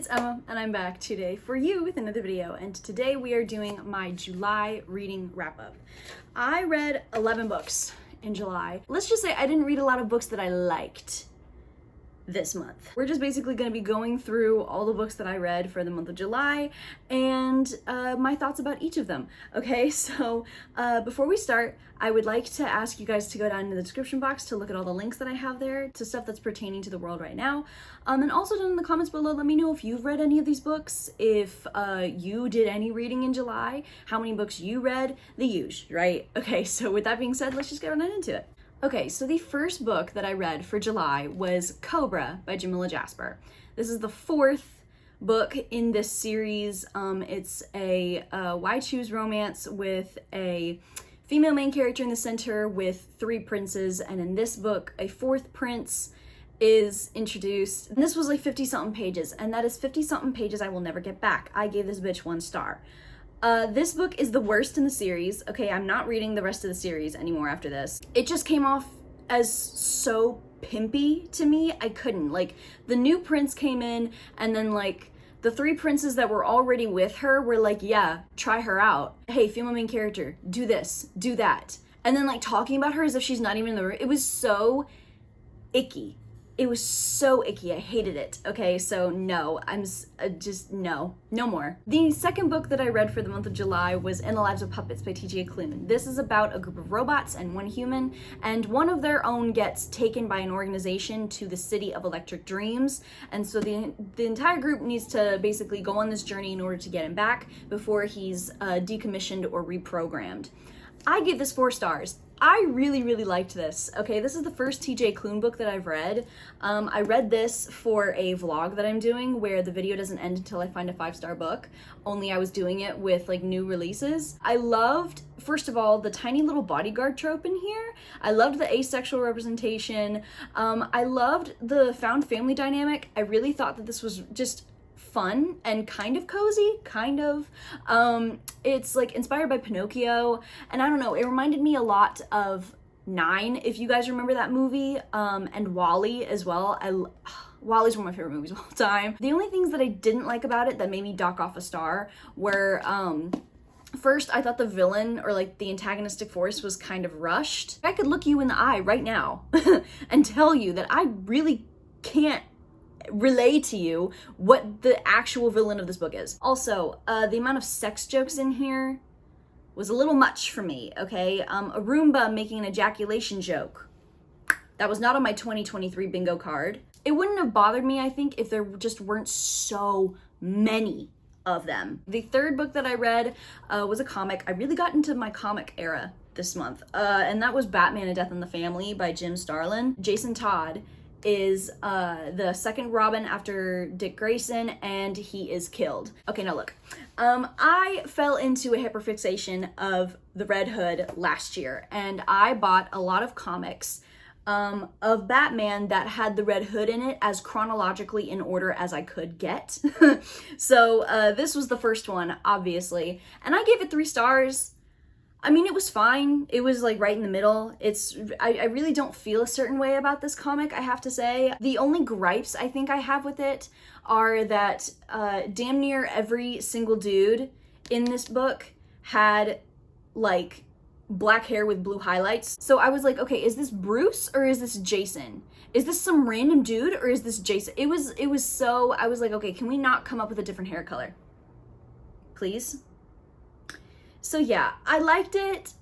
it's Emma, and I'm back today for you with another video, and today we are doing my July reading wrap-up. I read 11 books in July. Let's just say I didn't read a lot of books that I liked this month. We're just basically going to be going through all the books that I read for the month of July and my thoughts about each of them. Okay, so before we start, I would like to ask you guys to go down in the description box to look at all the links that I have there to stuff that's pertaining to the world right now. And also down in the comments below, let me know if you've read any of these books, if you did any reading in July, how many books you read, the usual, right? Okay, so with that being said, let's just get right into it. Okay, so the first book that I read for July was Cobra by Jamila Jasper. This is the fourth book in this series. It's a why choose romance with a female main character in the center with three princes, and in this book, a fourth prince is introduced. And this was like 50-something pages, and that is 50-something pages I will never get back. I gave this bitch 1 star. This book is the worst in the series. Okay, I'm not reading the rest of the series anymore after this. It just came off as so pimpy to me. I couldn't. Like, the new prince came in, and then like the three princes that were already with her were like, yeah, try her out. Hey, female main character, do this, do that. And then like talking about her as if she's not even in the room. It was so icky. It was so icky. I hated it. Okay, so no, I'm just no more. The second book that I read for the month of July was In the Lives of Puppets by T.J. Klune. This is about a group of robots and one human, and one of their own gets taken by an organization to the city of Electric Dreams, and so the entire group needs to basically go on this journey in order to get him back before he's decommissioned or reprogrammed. I give this 4 stars. I really liked this. Okay, this is the first TJ Klune book that I've read. I read this for a vlog that I'm doing where the video doesn't end until I find a 5-star book, only I was doing it with like new releases. I loved, first of all, the tiny little bodyguard trope in here. I loved the asexual representation. I loved the found family dynamic. I really thought that this was just fun and kind of cozy, kind of. It's like inspired by Pinocchio, and I don't know, it reminded me a lot of 9, if you guys remember that movie, and WALL-E as well. WALL-E's one of my favorite movies of all time. The only things that I didn't like about it that made me dock off a star were, first, I thought the villain or like the antagonistic force was kind of rushed. I could look you in the eye right now and tell you that I really can't relay to you what the actual villain of this book is. Also, the amount of sex jokes in here was a little much for me, okay? A Roomba making an ejaculation joke. That was not on my 2023 bingo card. It wouldn't have bothered me, I think, if there just weren't so many of them. The third book that I read was a comic. I really got into my comic era this month, and that was Batman: A Death in the Family by Jim Starlin. Jason Todd is the second Robin after Dick Grayson, and he is killed. Okay, now look. I fell into a hyperfixation of the Red Hood last year, and I bought a lot of comics of Batman that had the Red Hood in it as chronologically in order as I could get. So this was the first one, obviously, and I gave it 3 stars. I mean, it was fine. It was like right in the middle. I really don't feel a certain way about this comic, I have to say. The only gripes I think I have with it are that damn near every single dude in this book had like black hair with blue highlights. So I was like, okay, is this Bruce or is this Jason? Is this some random dude or is this Jason? It was so, I was like, okay, can we not come up with a different hair color? Please? So yeah, I liked it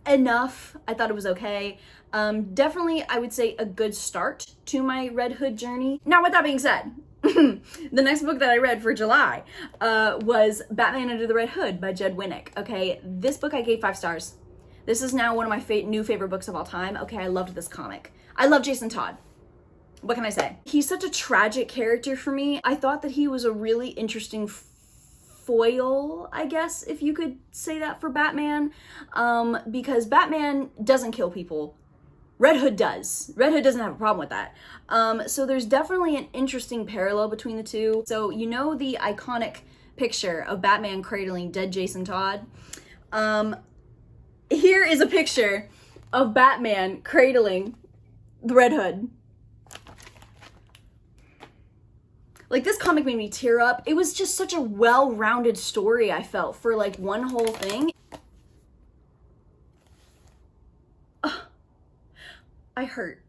enough. I thought it was okay. Definitely, I would say a good start to my Red Hood journey. Now, with that being said, the next book that I read for July was Batman Under the Red Hood by Judd Winnick. Okay, this book I gave 5 stars. This is now one of my new favorite books of all time. Okay, I loved this comic. I love Jason Todd. What can I say? He's such a tragic character for me. I thought that he was a really interesting foil, I guess, if you could say that for Batman, because Batman doesn't kill people. Red Hood does. Red Hood doesn't have a problem with that. So there's definitely an interesting parallel between the two. So you know the iconic picture of Batman cradling dead Jason Todd? Here is a picture of Batman cradling the Red Hood. Like, this comic made me tear up. It was just such a well-rounded story, I felt, for like one whole thing. Ugh. I hurt.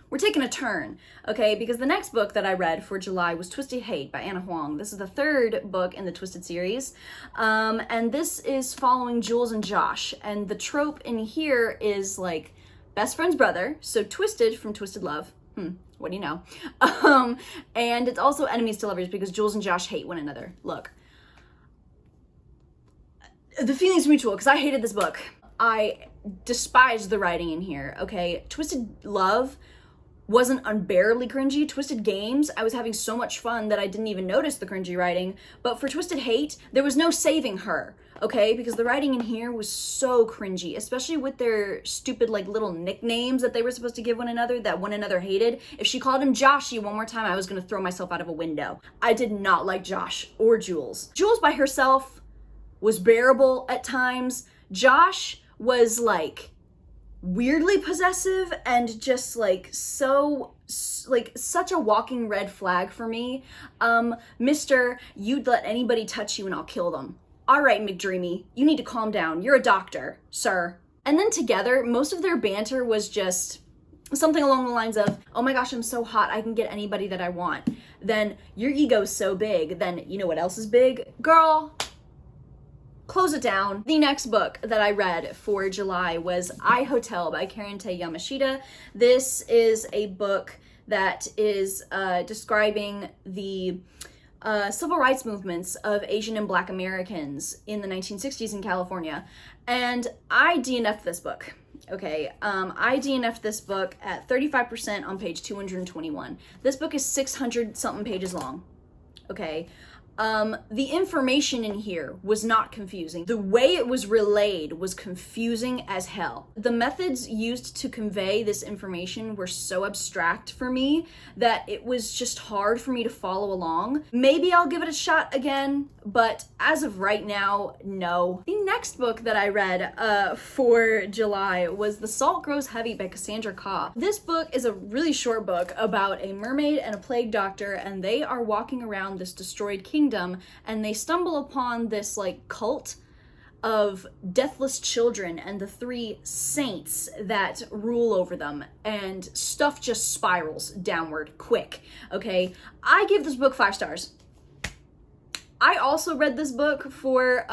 We're taking a turn, okay? Because the next book that I read for July was Twisted Hate by Anna Huang. This is the third book in the Twisted series. And this is following Jules and Josh. And the trope in here is like best friend's brother. So Twisted from Twisted Love. What do you know? And it's also enemies to lovers because Jules and Josh hate one another. Look, the feeling's mutual because I hated this book. I despised the writing in here, okay? Twisted Love wasn't unbearably cringy. Twisted Games, I was having so much fun that I didn't even notice the cringy writing. But for Twisted Hate, there was no saving her, okay? Because the writing in here was so cringy, especially with their stupid like little nicknames that they were supposed to give one another that one another hated. If she called him Joshy one more time, I was gonna throw myself out of a window. I did not like Josh or Jules. Jules by herself was bearable at times. Josh was like weirdly possessive and just like such a walking red flag for me. Mister, you'd let anybody touch you and I'll kill them. All right, McDreamy, you need to calm down. You're a doctor, sir. And then together, most of their banter was just something along the lines of, oh my gosh, I'm so hot, I can get anybody that I want. Then, your ego's so big. Then, you know what else is big? Girl, close it down. The next book that I read for July was I Hotel by Karen Tay Yamashita. This is a book that is describing the civil rights movements of Asian and Black Americans in the 1960s in California. And I DNF'd this book. Okay, I DNF'd this book at 35% on page 221. This book is 600 something pages long. Okay. The information in here was not confusing. The way it was relayed was confusing as hell. The methods used to convey this information were so abstract for me that it was just hard for me to follow along. Maybe I'll give it a shot again, but as of right now, no. The next book that I read for July was The Salt Grows Heavy by Cassandra Cobb. This book is a really short book about a mermaid and a plague doctor, and they are walking around this destroyed kingdom, and they stumble upon this like cult of deathless children and the 3 saints that rule over them, and stuff just spirals downward quick. Okay, I give this book 5 stars. I also read this book for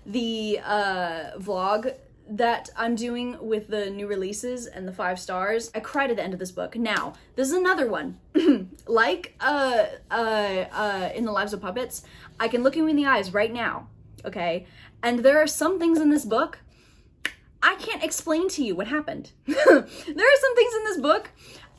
the vlog that I'm doing with the new releases and the 5 stars. I cried at the end of this book. Now, this is another one. Like In the Lives of Puppets, I can look you in the eyes right now, okay? And there are some things in this book I can't explain to you what happened. There are some things in this book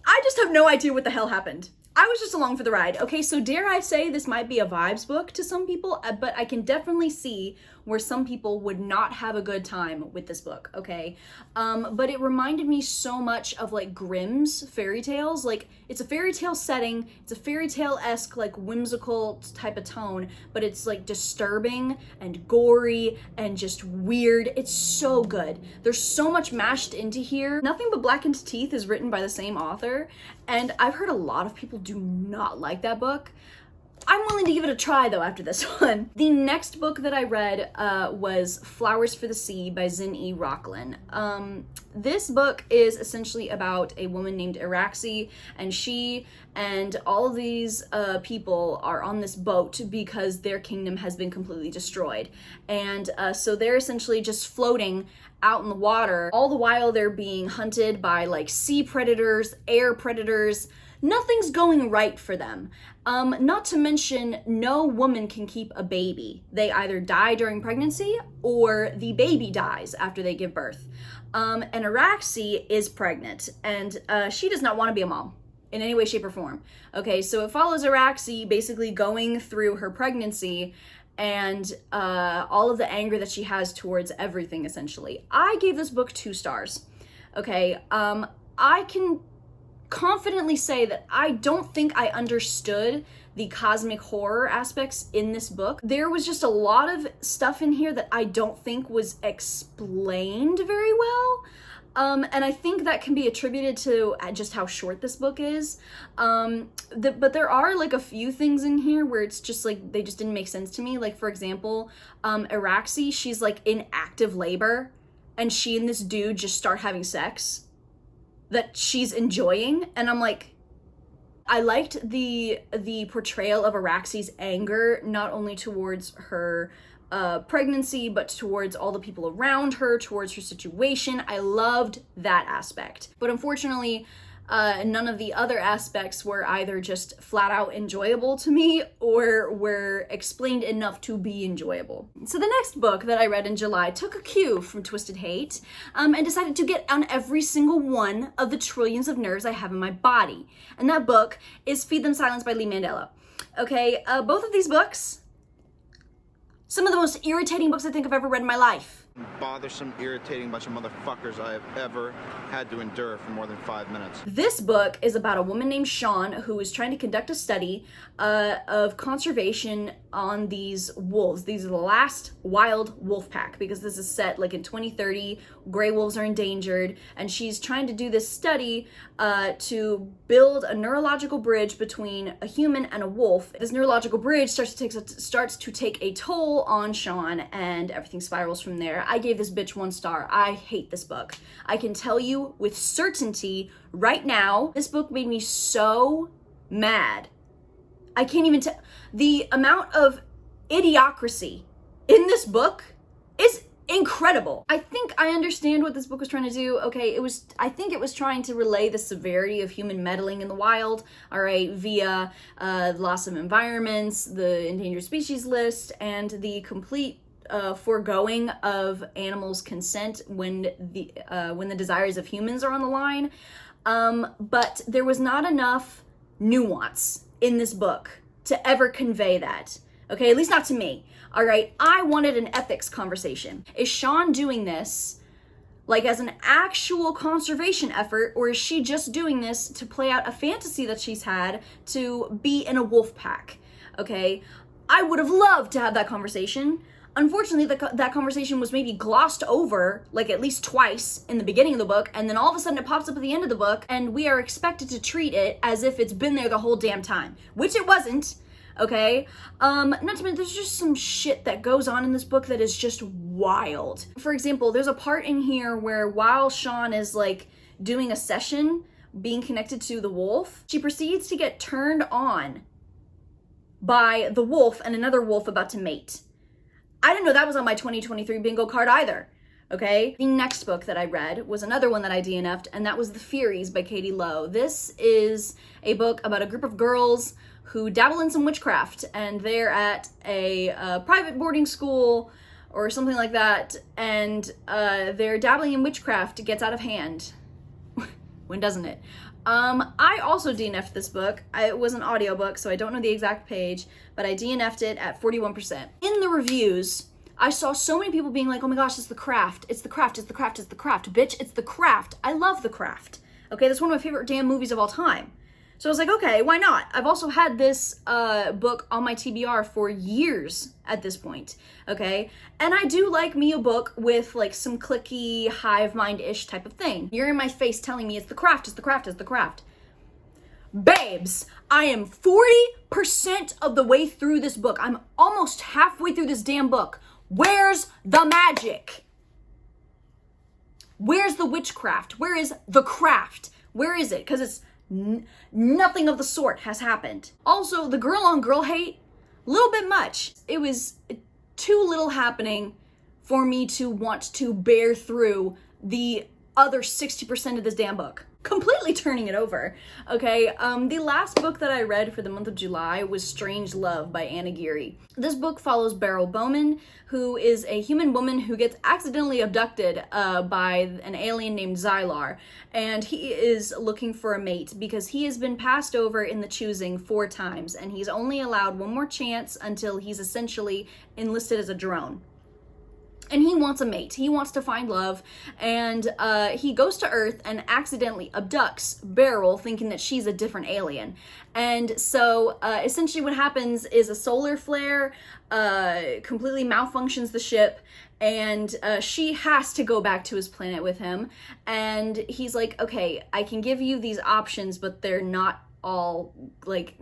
I just have no idea what the hell happened. I was just along for the ride. Okay, so dare I say this might be a vibes book to some people, but I can definitely see where some people would not have a good time with this book, okay? But it reminded me so much of like Grimm's fairy tales. Like, it's a fairy tale setting, it's a fairy tale-esque, like whimsical type of tone, but it's like disturbing and gory and just weird. It's so good. There's so much mashed into here. Nothing But Blackened Teeth is written by the same author, and I've heard a lot of people do not like that book. I'm willing to give it a try though after this one. The next book that I read was Flowers for the Sea by Zin E. Rocklin. This book is essentially about a woman named Araxi, and she and all of these people are on this boat because their kingdom has been completely destroyed. And so they're essentially just floating out in the water, all the while they're being hunted by like sea predators, air predators. Nothing's going right for them. Not to mention, no woman can keep a baby. They either die during pregnancy or the baby dies after they give birth. And Araxi is pregnant, and she does not want to be a mom in any way, shape, or form. Okay, so it follows Araxi basically going through her pregnancy and all of the anger that she has towards everything, essentially. I gave this book 2 stars. Okay, I can confidently say that I don't think I understood the cosmic horror aspects in this book. There was just a lot of stuff in here that I don't think was explained very well. And I think that can be attributed to just how short this book is. But there are like a few things in here where it's just like, they just didn't make sense to me. Like, for example, Araxi, she's like in active labor, and she and this dude just start having sex that she's enjoying. And I'm like, I liked the portrayal of Araxi's anger, not only towards her pregnancy, but towards all the people around her, towards her situation. I loved that aspect. But unfortunately, none of the other aspects were either just flat out enjoyable to me or were explained enough to be enjoyable. So the next book that I read in July took a cue from Twisted Hate and decided to get on every single one of the trillions of nerves I have in my body. And that book is Feed Them Silence by Lee Mandela. Okay, both of these books, some of the most irritating books I think I've ever read in my life. Bothersome, irritating bunch of motherfuckers I have ever had to endure for more than 5 minutes. This book is about a woman named Sean who is trying to conduct a study of conservation on these wolves. These are the last wild wolf pack, because this is set like in 2030, gray wolves are endangered, and she's trying to do this study to build a neurological bridge between a human and a wolf. This neurological bridge starts to take a toll on Sean, and everything spirals from there. I gave this bitch 1 star. I hate this book. I can tell you with certainty right now, this book made me so mad. I can't even tell. The amount of idiocracy in this book is incredible. I think I understand what this book was trying to do. Okay, I think it was trying to relay the severity of human meddling in the wild, all right, via loss of environments, the endangered species list, and the complete foregoing of animals' consent when the desires of humans are on the line. But there was not enough nuance in this book to ever convey that. Okay, at least not to me. All right, I wanted an ethics conversation. Is Sean doing this like as an actual conservation effort, or is she just doing this to play out a fantasy that she's had to be in a wolf pack? Okay, I would have loved to have that conversation. Unfortunately, that conversation was maybe glossed over like at least twice in the beginning of the book, and then all of a sudden it pops up at the end of the book, and we are expected to treat it as if it's been there the whole damn time, which it wasn't. Okay, not to mention there's just some shit that goes on in this book that is just wild. For example, there's a part in here where while Sean is like doing a session being connected to the wolf, she proceeds to get turned on by the wolf and another wolf about to mate. I didn't know that was on my 2023 bingo card either. Okay, the next book that I read was another one that I DNF'd, and that was The Furies by Lowe. This is a book about a group of girls who dabble in some witchcraft, and they're at a private boarding school or something like that, and their dabbling in witchcraft gets out of hand. When doesn't it? I also DNF'd this book. It was an audiobook, so I don't know the exact page, but I DNF'd it at 41%. In the reviews, I saw so many people being like, oh my gosh, it's The Craft. It's The Craft, it's The Craft, it's The Craft. Bitch, it's The Craft. I love The Craft. Okay, that's one of my favorite damn movies of all time. So I was like, okay, why not? I've also had this book on my TBR for years at this point, okay? And I do like me a book with like some clicky, hive mind-ish type of thing. You're in my face telling me it's The Craft, it's The Craft, it's The Craft. Babes, I am 40% of the way through this book. I'm almost halfway through this damn book. Where's the magic? Where's the witchcraft? Where is the craft? Where is it? Because it's nothing of the sort has happened. Also, the girl on girl hate, a little bit much. It was too little happening for me to want to bear through the other 60% of this damn book. Completely turning it over. Okay, the last book that I read for the month of July was Strange Love by Aguirre. This book follows Beryl Bowman, who is a human woman who gets accidentally abducted by an alien named Xylar, and he is looking for a mate because he has been passed over in the choosing 4 times, and he's only allowed one more chance until he's essentially enlisted as a drone. And he wants a mate. He wants to find love, and he goes to Earth and accidentally abducts Beryl, thinking that she's a different alien. And so essentially what happens is a solar flare completely malfunctions the ship, and she has to go back to his planet with him, and he's like, okay, I can give you these options, but they're not all, like,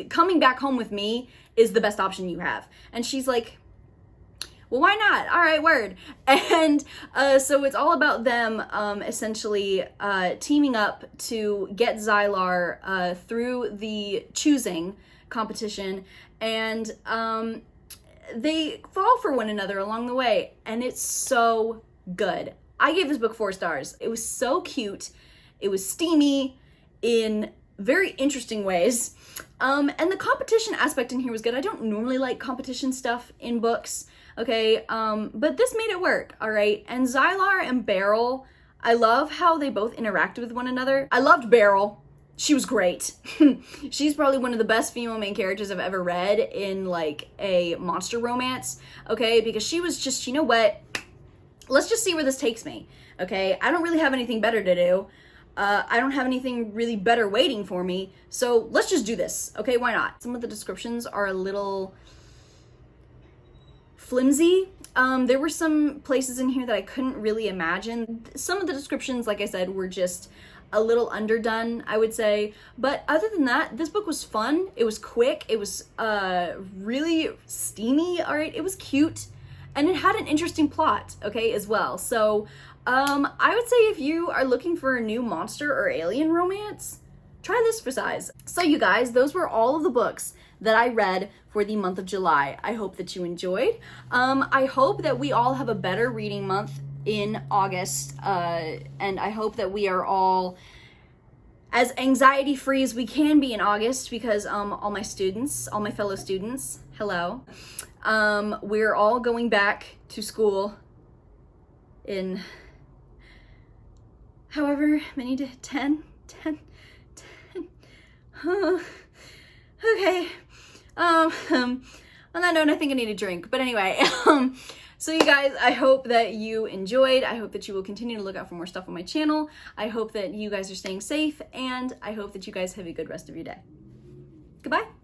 coming back home with me is the best option you have. And she's like, well, why not? All right, word. And so it's all about them essentially teaming up to get Xylar through the choosing competition, and they fall for one another along the way, and it's so good. I gave this book 4 stars. It was so cute. It was steamy in very interesting ways. And the competition aspect in here was good. I don't normally like competition stuff in books, okay? But this made it work, all right? And Xylar and Beryl, I love how they both interact with one another. I loved Beryl. She was great. She's probably one of the best female main characters I've ever read in, like, a monster romance, okay? Because she was just, you know what? Let's just see where this takes me, okay? I don't really have anything better to do. I don't have anything really better waiting for me, so let's just do this, okay? Why not? Some of the descriptions are a little flimsy. There were some places in here that I couldn't really imagine. Some of the descriptions, like I said, were just a little underdone, I would say. But other than that, this book was fun. It was quick. It was really steamy, all right? It was cute. And it had an interesting plot, okay, as well. So I would say if you are looking for a new monster or alien romance, try this for size. So you guys, those were all of the books that I read for the month of July. I hope that you enjoyed. I hope that we all have a better reading month in August, and I hope that we are all as anxiety-free as we can be in August, because all my students, all my fellow students, hello, we're all going back to school in however many, 10. Okay. On that note, I think I need a drink. But anyway, so you guys, I hope that you enjoyed. I hope that you will continue to look out for more stuff on my channel. I hope that you guys are staying safe, and I hope that you guys have a good rest of your day. Goodbye.